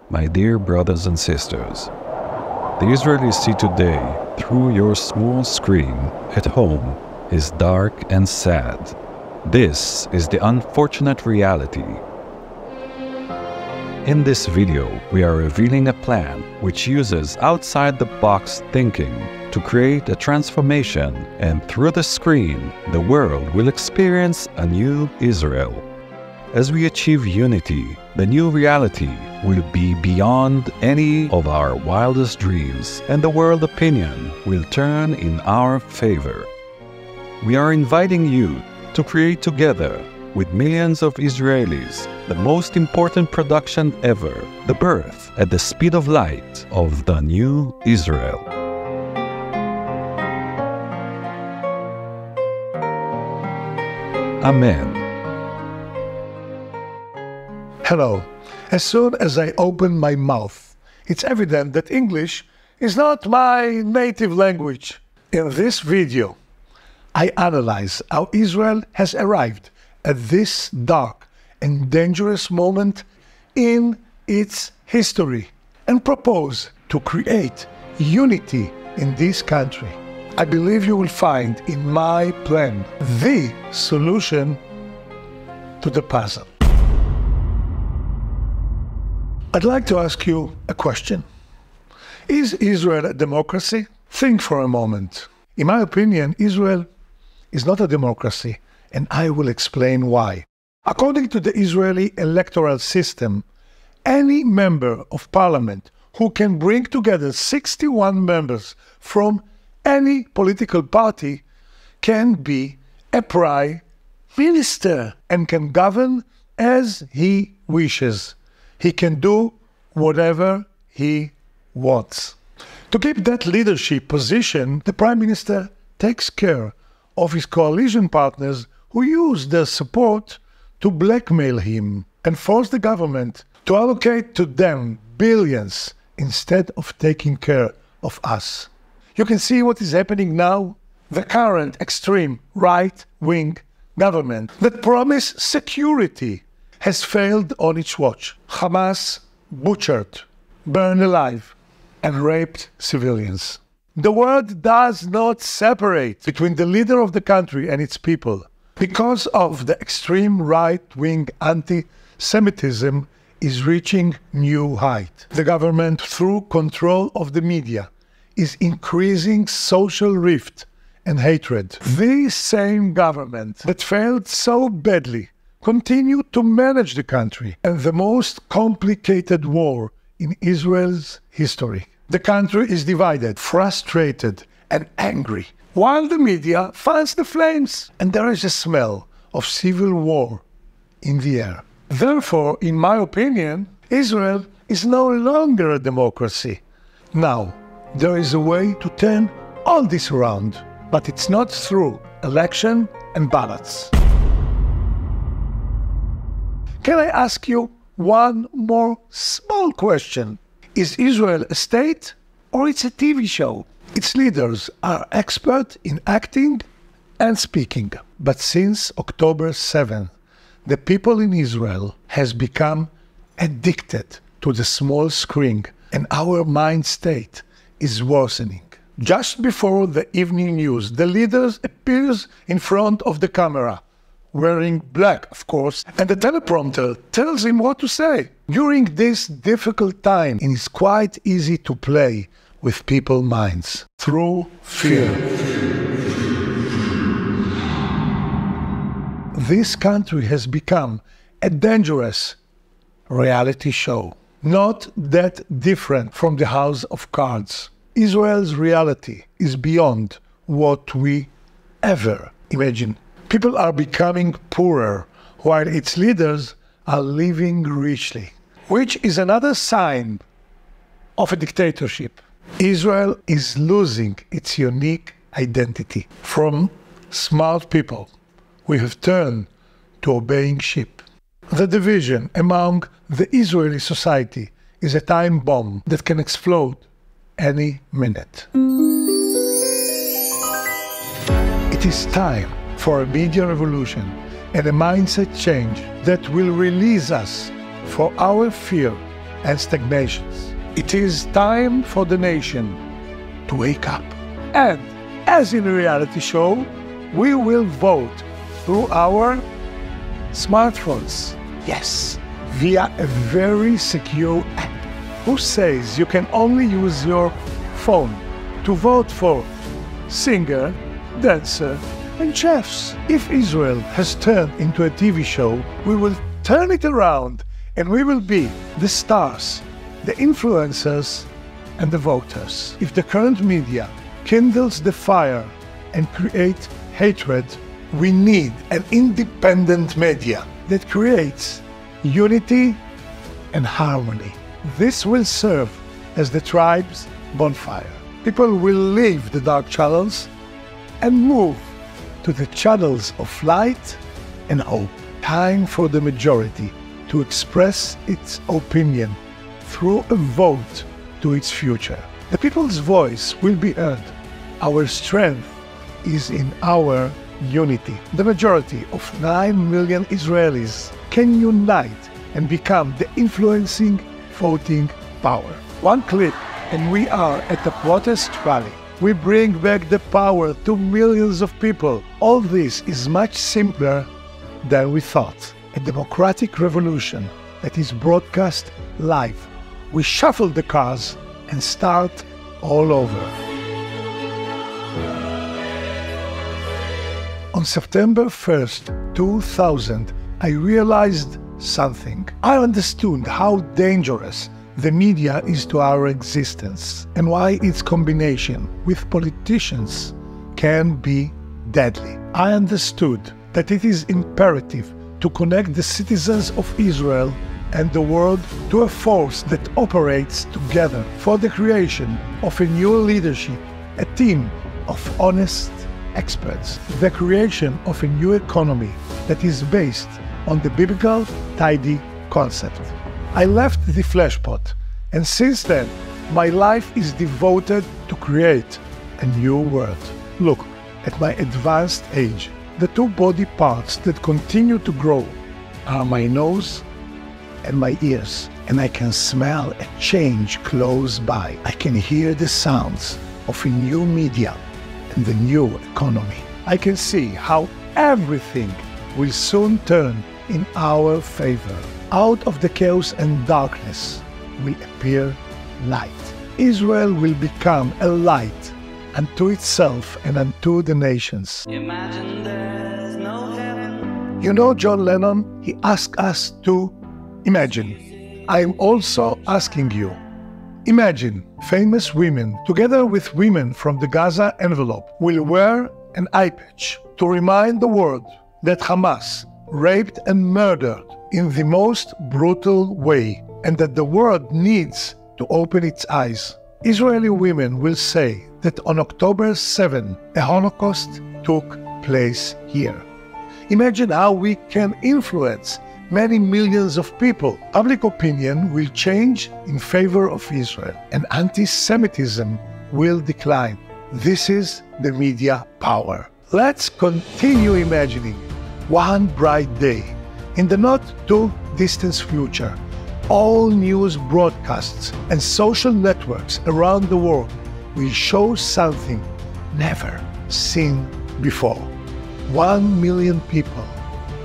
My dear brothers and sisters, the Israel you see today through your small screen at home is dark and sad. This is the unfortunate reality. In this video, we are revealing a plan which uses outside-the-box thinking to create a transformation, and through the screen, the world will experience a new Israel. As we achieve unity, the new reality will be beyond any of our wildest dreams, and the world opinion will turn in our favor. We are inviting you to create together with millions of Israelis the most important production ever, the birth at the speed of light of the new Israel. Amen. Hello. As soon as I open my mouth, it's evident that English is not my native language. In this video, I analyze how Israel has arrived at this dark and dangerous moment in its history and propose to create unity in this country. I believe you will find in my plan the solution to the puzzle. I'd like to ask you a question. Is Israel a democracy? Think for a moment. In my opinion, Israel is not a democracy, and I will explain why. According to the Israeli electoral system, any member of parliament who can bring together 61 members from any political party can be a prime minister and can govern as he wishes. He can do whatever he wants. To keep that leadership position, the prime minister takes care of his coalition partners who use their support to blackmail him and force the government to allocate to them billions instead of taking care of us. You can see what is happening now. The current extreme right-wing government that promised security has failed on its watch. Hamas butchered, burned alive, and raped civilians. The world does not separate between the leader of the country and its people. Because of the extreme right-wing anti-Semitism is reaching new height. The government, through control of the media, is increasing social rift and hatred. The same government that failed so badly continue to manage the country and the most complicated war in Israel's history. The country is divided, frustrated, and angry, while the media fans the flames, and there is a smell of civil war in the air. Therefore, in my opinion, Israel is no longer a democracy. Now, there is a way to turn all this around, but it's not through election and ballots. Can I ask you one more small question? Is Israel a state or it's a TV show? Its leaders are expert in acting and speaking. But since October 7th, the people in Israel has become addicted to the small screen, and our mind state is worsening. Just before the evening news, the leaders appears in front of the camera, wearing black, of course, and the teleprompter tells him what to say. During this difficult time, it is quite easy to play with people's minds through fear. This country has become a dangerous reality show, not that different from the House of Cards. Israel's reality is beyond what we ever imagined. People are becoming poorer, while its leaders are living richly, which is another sign of a dictatorship. Israel is losing its unique identity. From smart people, we have turned to obeying sheep. The division among the Israeli society is a time bomb that can explode any minute. It is time for a media revolution and a mindset change that will release us from our fear and stagnations. It is time for the nation to wake up. And, as in a reality show, we will vote through our smartphones. Yes, via a very secure app. Who says you can only use your phone to vote for singer, dancer, and chefs? If Israel has turned into a TV show, we will turn it around and we will be the stars, the influencers, and the voters. If the current media kindles the fire and create hatred, we need an independent media that creates unity and harmony. This will serve as the tribe's bonfire. People will leave the dark channels and move to the channels of light and hope. Time for the majority to express its opinion through a vote to its future. The people's voice will be heard. Our strength is in our unity. The majority of 9 million Israelis can unite and become the influencing voting power. One click and we are at the protest rally. We bring back the power to millions of people. All this is much simpler than we thought. A democratic revolution that is broadcast live. We shuffle the cards and start all over. On September 1st, 2000, I realized something. I understood how dangerous the media is to our existence and why its combination with politicians can be deadly. I understood that it is imperative to connect the citizens of Israel and the world to a force that operates together for the creation of a new leadership, a team of honest experts, the creation of a new economy that is based on the biblical tidy concept. I left the fleshpot, and since then, my life is devoted to create a new world. Look, at my advanced age, the two body parts that continue to grow are my nose and my ears, and I can smell a change close by. I can hear the sounds of a new media and the new economy. I can see how everything will soon turn in our favor. Out of the chaos and darkness will appear light. Israel will become a light unto itself and unto the nations. Imagine there's no heaven. You know John Lennon? He asked us to imagine. I am also asking you. Imagine famous women, together with women from the Gaza envelope, will wear an eye patch to remind the world that Hamas raped and murdered in the most brutal way, and that the world needs to open its eyes. Israeli women will say that on October 7, a Holocaust took place here. Imagine how we can influence many millions of people. Public opinion will change in favor of Israel, and anti-Semitism will decline. This is the media power. Let's continue imagining one bright day. In the not-too-distant future, all news broadcasts and social networks around the world will show something never seen before. 1 million people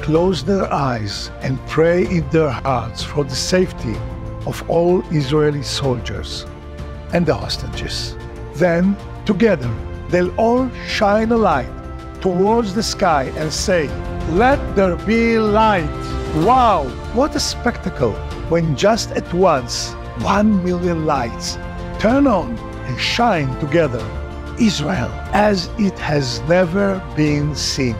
close their eyes and pray in their hearts for the safety of all Israeli soldiers and the hostages. Then, together, they'll all shine a light towards the sky and say, "Let there be light." Wow, what a spectacle when just at once 1 million lights turn on and shine together. Israel as it has never been seen.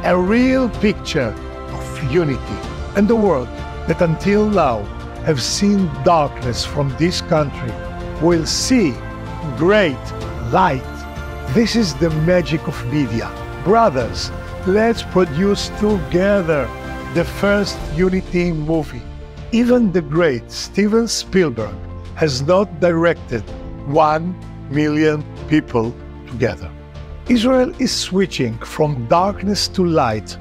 A real picture of unity. And the world that until now have seen darkness from this country will see great light. This is the magic of media. Brothers, let's produce together the first unity movie. Even the great Steven Spielberg has not directed 1 million people together. Israel is switching from darkness to light.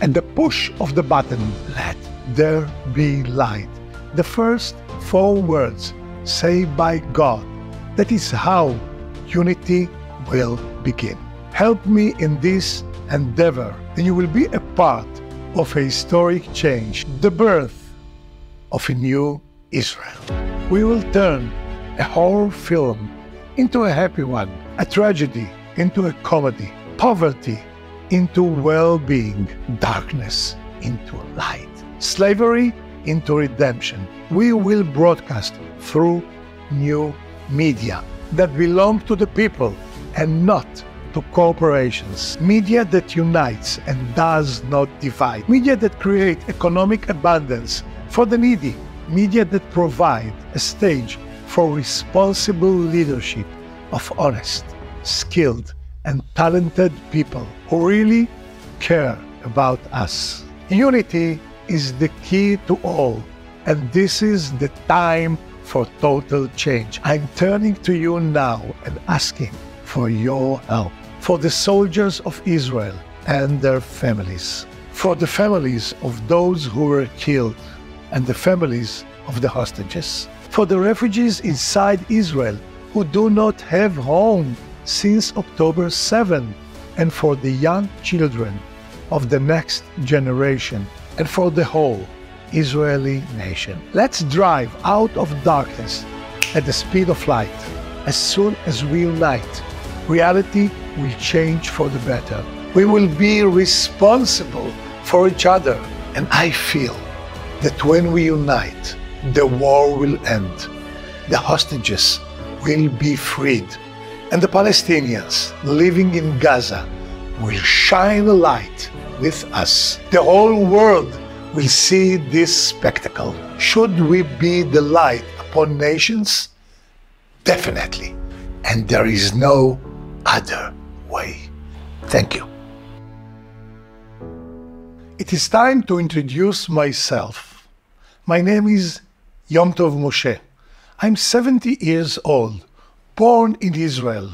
And the push of the button, "Let there be light," the first 4 words say by God. That is how unity will begin. Help me in this endeavor, and you will be a part of a historic change, the birth of a new Israel. We will turn a horror film into a happy one, a tragedy into a comedy, poverty into well-being, darkness into light, slavery into redemption. We will broadcast through new media that belong to the people and not to corporations. Media that unites and does not divide. Media that create economic abundance for the needy. Media that provide a stage for responsible leadership of honest, skilled, and talented people who really care about us. Unity is the key to all, and this is the time for total change. I'm turning to you now and asking for your help. For the soldiers of Israel and their families. For the families of those who were killed and the families of the hostages. For the refugees inside Israel who do not have home since October 7, and for the young children of the next generation, and for the whole Israeli nation. Let's drive out of darkness at the speed of light. As soon as we unite, reality will change for the better. We will be responsible for each other, and I feel that when we unite, the war will end, the hostages will be freed, and the Palestinians living in Gaza will shine a light with us. The whole world will see this spectacle. Should we be the light upon nations? Definitely. And there is no other way. Thank you. It is time to introduce myself. My name is Yom Tov Moshe. I'm 70 years old, born in Israel,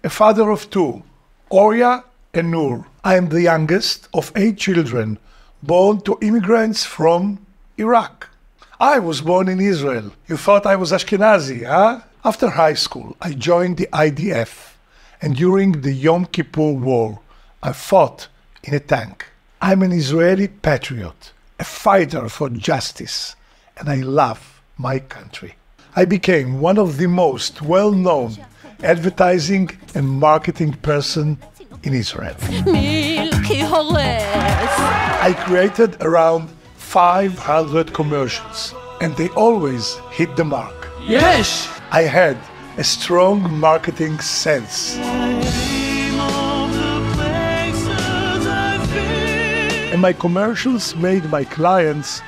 a father of 2, Oria and Nur. I am the youngest of 8 children born to immigrants from Iraq. I was born in Israel. You thought I was Ashkenazi, huh? After high school, I joined the IDF, and during the Yom Kippur War, I fought in a tank. I'm an Israeli patriot, a fighter for justice, and I love my country. I became one of the most well-known advertising and marketing person in Israel. I created around 500 commercials, and they always hit the mark. Yes! I had a strong marketing sense. And my commercials made my clients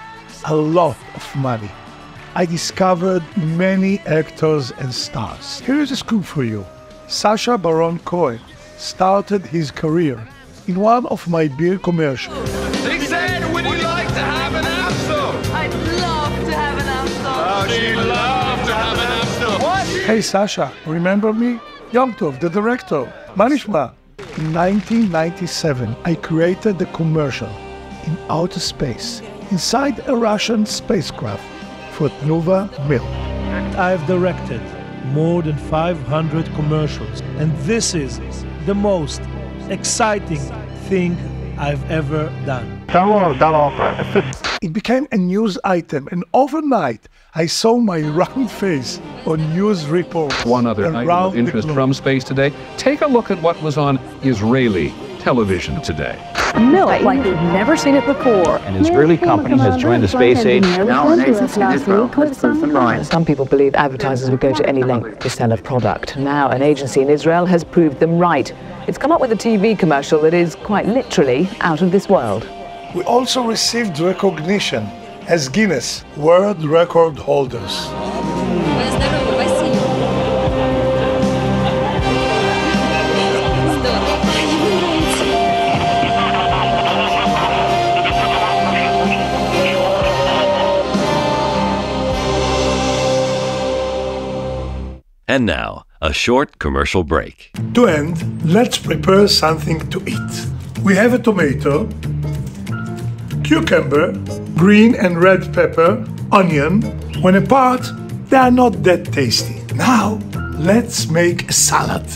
a lot of money. I discovered many actors and stars. Here is a scoop for you. Sacha Baron Cohen started his career in one of my beer commercials. They said, would you like to have an Amstel? I'd love to have an Amstel. Oh, she'd love to have an Amstel. What? Hey Sasha, remember me? Yom Tov, the director. Ma nishma? In 1997, I created the commercial in outer space inside a Russian spacecraft for Tnuva milk. I've directed more than 500 commercials, and this is the most exciting thing I've ever done. It became a news item, and overnight I saw my round face on news reports. One other item of interest from space today. Take a look at what was on Israeli television today. Milk like we've never seen it before. An Israeli company has joined the space age. Now an agency in Israel puts some. Some people believe advertisers would go to any length to sell a product. Now an agency in Israel has proved them right. It's come up with a TV commercial that is quite literally out of this world. We also received recognition as Guinness World Record holders. And now, a short commercial break. To end, let's prepare something to eat. We have a tomato, cucumber, green and red pepper, onion. When apart, they are not that tasty. Now, let's make a salad.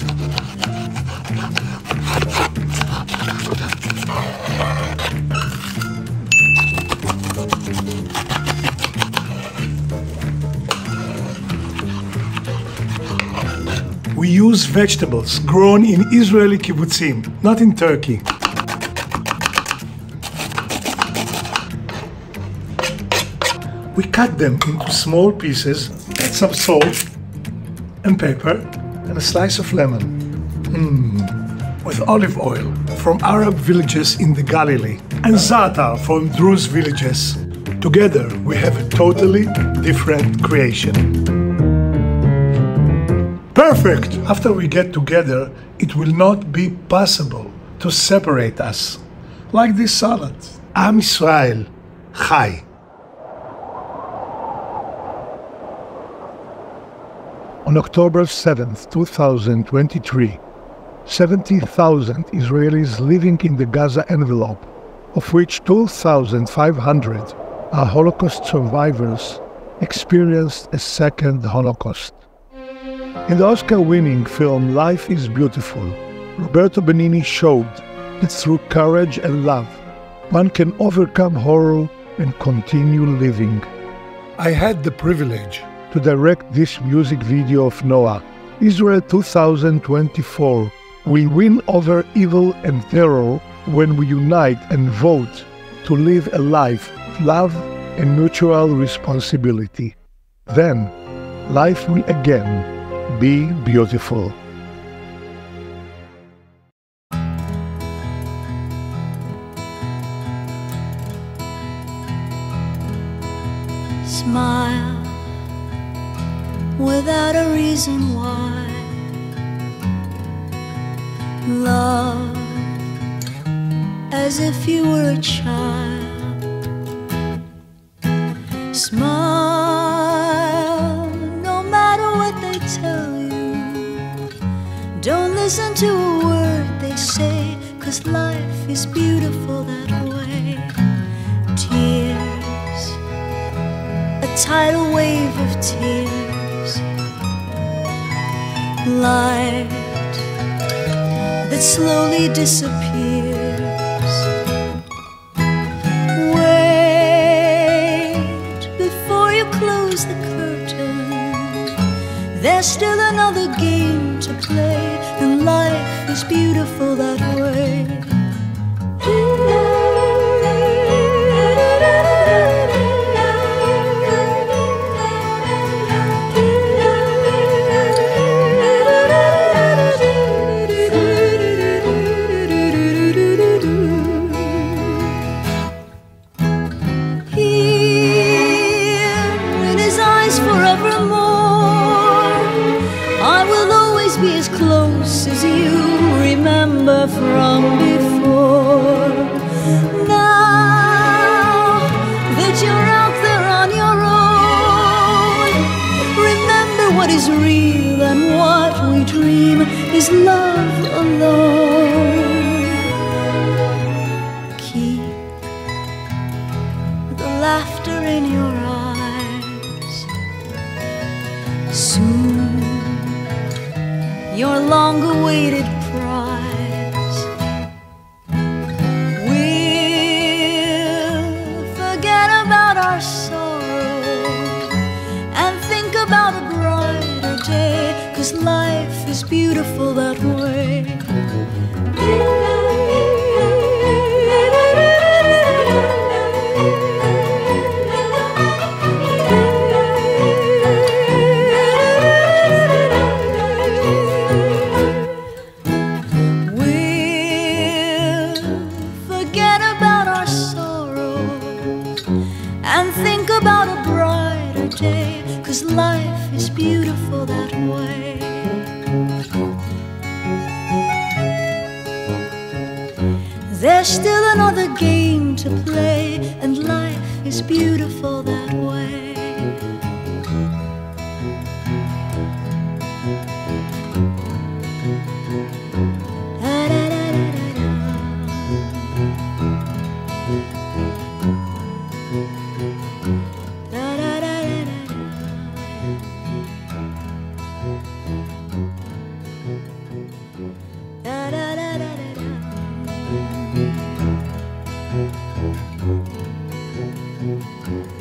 We use vegetables grown in Israeli kibbutzim, not in Turkey. We cut them into small pieces, add some salt and pepper, and a slice of lemon. With olive oil from Arab villages in the Galilee, and za'atar from Druze villages. Together, we have a totally different creation. Perfect! After we get together, it will not be possible to separate us. Like this salad. Am Israel, Chai. On October 7th, 2023, 70,000 Israelis living in the Gaza envelope, of which 2,500 are Holocaust survivors, experienced a second Holocaust. In the Oscar-winning film Life is Beautiful, Roberto Benigni showed that through courage and love, one can overcome horror and continue living. I had the privilege to direct this music video of Noah. Israel 2024 will win over evil and terror when we unite and vote to live a life of love and mutual responsibility. Then, life will again be beautiful. Smile without a reason why. Love as if you were a child. Smile no matter what they tell you. Don't listen to a word they say, 'cause life is beautiful that way. Tears, a tidal wave of tears. Light that slowly disappears. Wait before you close the curtain. There's still another game to play, and life is beautiful that way. From before. Now that you're out there on your own, remember what is real and what we dream is love alone. Keep the laughter in your eyes. Soon your long-awaited prize our sorrow and think about a brighter day, 'cause life is beautiful that way. About a brighter day, 'cause life is beautiful that way. There's still another game to play, and life is beautiful that way. Da, da, Da, da, da, da, da, da.